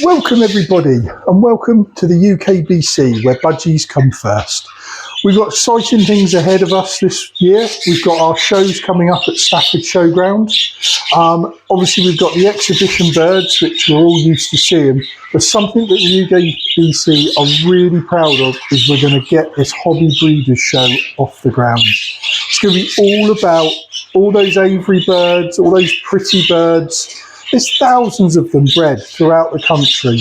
Welcome everybody and welcome to the UKBC where budgies come first. We've got exciting things ahead of us this year. We've got our shows coming up at Stafford Showground. Obviously we've got the exhibition birds which we're all used to seeing, but something that the UKBC are really proud of is we're going to get this hobby breeders show off the ground. It's going to be all about all those aviary birds, all those pretty birds. There's thousands of them bred throughout the country,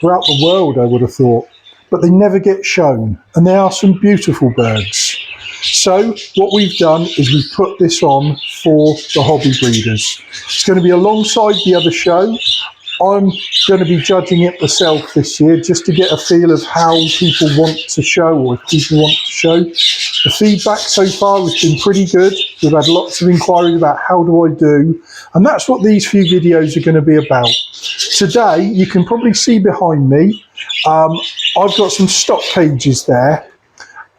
throughout the world, I would have thought, but they never get shown, and there are some beautiful birds. So what we've done is we've put this on for the hobby breeders. It's going to be alongside the other show. I'm going to be judging it myself this year just to get a feel of how people want to show, or if people want to show. The feedback so far has been pretty good. We've had lots of inquiries about how do I do, and that's what these few videos are going to be about. Today, you can probably see behind me, I've got some stock cages there,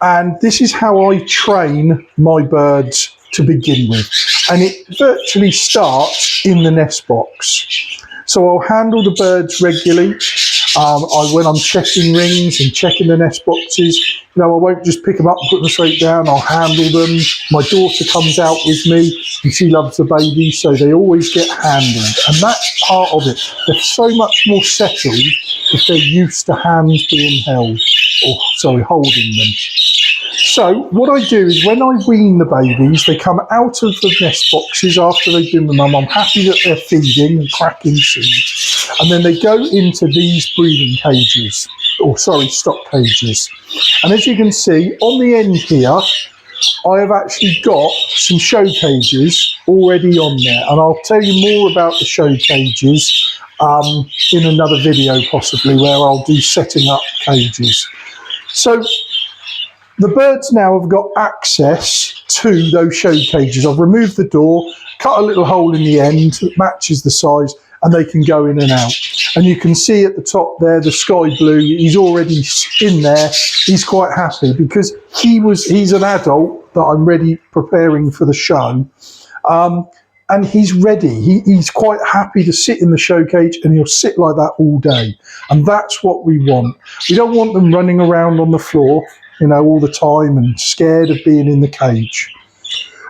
and this is how I train my birds to begin with. And it virtually starts in the nest box. So I'll handle the birds regularly. When I'm checking rings and checking the nest boxes, I won't just pick them up and put them straight down. I'll handle them. My daughter comes out with me and she loves the baby, so they always get handled. And that's part of it. They're so much more settled if they're used to hands being held, holding them. So what I do is when I wean the babies, they come out of the nest boxes after they've been with mum. I'm happy that they're feeding and cracking seeds. And then they go into these breeding cages, stock cages. And as you can see, on the end here, I have actually got some show cages already on there. And I'll tell you more about the show cages in another video possibly, where I'll do setting up cages. So the birds now have got access to those show cages. I've removed the door, cut a little hole in the end that matches the size, and they can go in and out. And you can see at the top there, the sky blue, he's already in there. He's quite happy because he's an adult that I'm ready preparing for the show. And he's ready. He's quite happy to sit in the show cage, and he'll sit like that all day. And that's what we want. We don't want them running around on the floor, all the time and scared of being in the cage.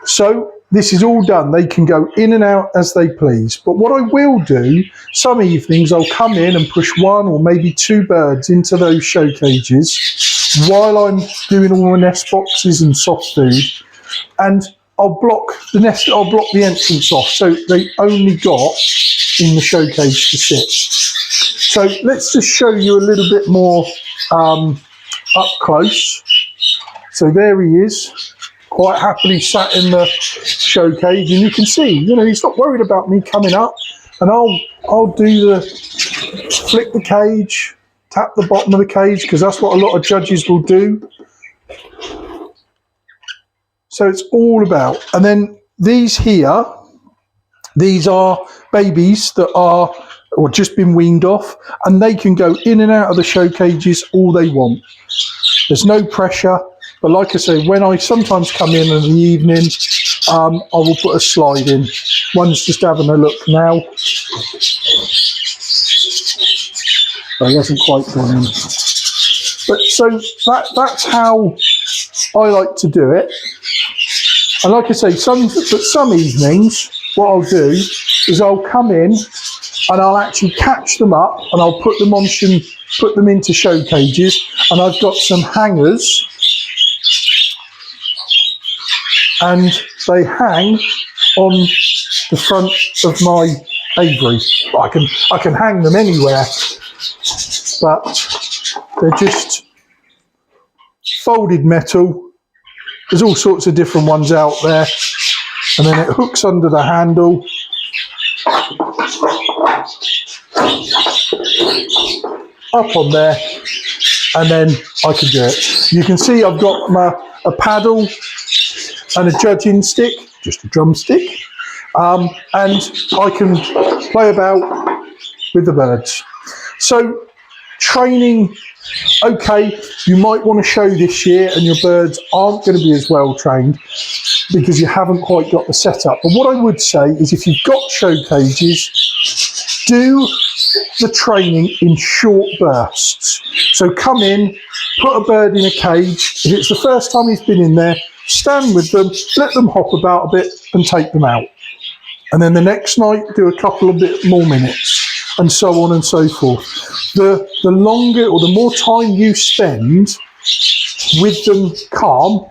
So this is all done. They can go in and out as they please. But what I will do, some evenings I'll come in and push one or maybe two birds into those show cages while I'm doing all the nest boxes and soft food, and I'll block the entrance off, so they only got in the show cage to sit. So let's just show you a little bit more up close. So there he is, quite happily sat in the show cage, and you can see, he's not worried about me coming up, and I'll do flick the cage, tap the bottom of the cage, because that's what a lot of judges will do. So it's all about, and then these here, these are babies that are or just been weaned off, and they can go in and out of the show cages all they want. There's no pressure, but like I say, when I sometimes come in the evening, I will put a slide in. One's just having a look now. Oh, he hasn't quite gone in. But so that's how I like to do it. And like I say, some evenings, what I'll do is I'll come in and I'll actually catch them up and I'll put them into show cages, and I've got some hangers, and they hang on the front of my aviary. I can hang them anywhere, but they're just folded metal. There's all sorts of different ones out there, and then it hooks under the handle. Up on there, and then I can do it. You can see I've got a paddle and a judging stick, just a drumstick, and I can play about with the birds. So training, okay, you might want to show this year and your birds aren't going to be as well trained because you haven't quite got the setup. But what I would say is if you've got show cages, do the training in short bursts. So come in, put a bird in a cage. If it's the first time he's been in there, stand with them, let them hop about a bit and take them out. And then the next night, do a couple of bit more minutes, and so on and so forth. The longer or the more time you spend with them calm,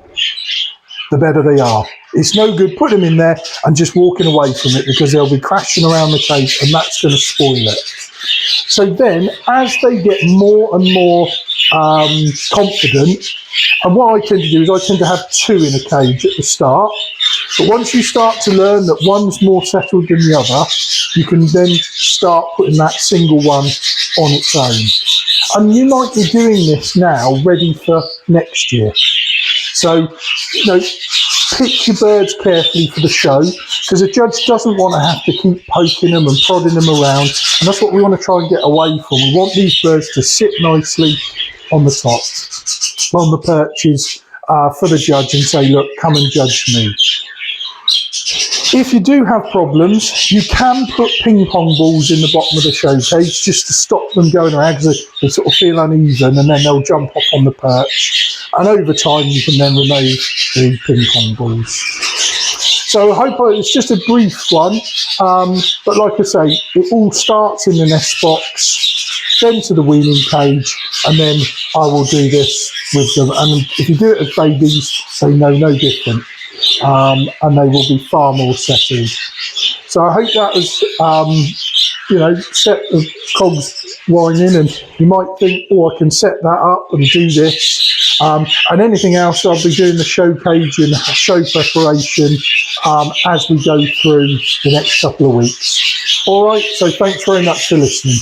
the better they are. It's no good putting them in there and just walking away from it, because they'll be crashing around the cage and that's going to spoil it. So then, as they get more and more confident, and what I tend to do is I tend to have 2 in a cage at the start. But once you start to learn that one's more settled than the other, you can then start putting that single one on its own. And you might be doing this now, ready for next year. So, pick your birds carefully for the show, because a judge doesn't want to have to keep poking them and prodding them around, and that's what we want to try and get away from. We want these birds to sit nicely on the top, on the perches, for the judge, and say, look, come and judge me. If you do have problems, you can put ping pong balls in the bottom of the show cage just to stop them going around, because they sort of feel uneven, and then they'll jump up on the perch. And over time, you can then remove the ping pong balls. So I hope it's just a brief one, but like I say, it all starts in the nest box, then to the weaning cage, and then I will do this with them. And if you do it as babies, they know no different. And they will be far more settled. So I hope that was, set the cogs whining, and you might think, oh, I can set that up and do this. And anything else, I'll be doing the show cage and show preparation as we go through the next couple of weeks. All right, so thanks very much for listening.